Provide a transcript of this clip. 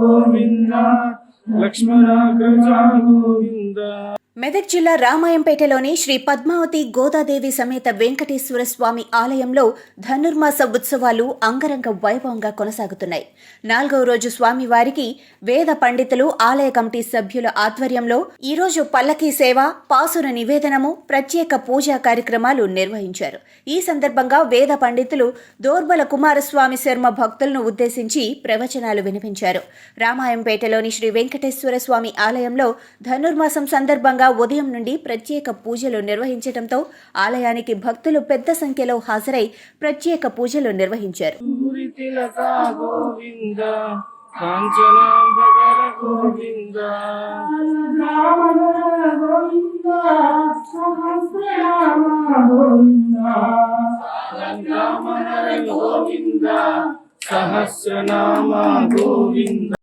గోవింద లక్ష్మణాగ్రజా గోవింద. మెదక్ జిల్లా రామాయంపేటలోని శ్రీ పద్మావతి గోదాదేవి సమేత వెంకటేశ్వర స్వామి ఆలయంలో ధనుర్మాస ఉత్సవాలు అంగరంగ వైభవంగా కొనసాగుతున్నాయి. 4వ రోజు స్వామివారికి వేద పండితులు, ఆలయ కమిటీ సభ్యుల ఆధ్వర్యంలో ఈరోజు పల్లకీ సేవ, పాసుర నివేదనము, ప్రత్యేక పూజా కార్యక్రమాలు నిర్వహించారు. ఈ సందర్భంగా వేద పండితులు దోర్బల కుమారస్వామి శర్మ భక్తులను ఉద్దేశించి ప్రవచనాలు వినిపించారు. రామాయంపేటలోని శ్రీ వెంకటేశ్వర స్వామి ఆలయంలో ధనుర్మాసం సందర్భంగా ఉదయం నుండి ప్రత్యేక పూజలు నిర్వహించడంతో ఆలయానికి భక్తులు పెద్ద సంఖ్యలో హాజరై ప్రత్యేక పూజలు నిర్వహించారు. సహస్రనామ గోవింద.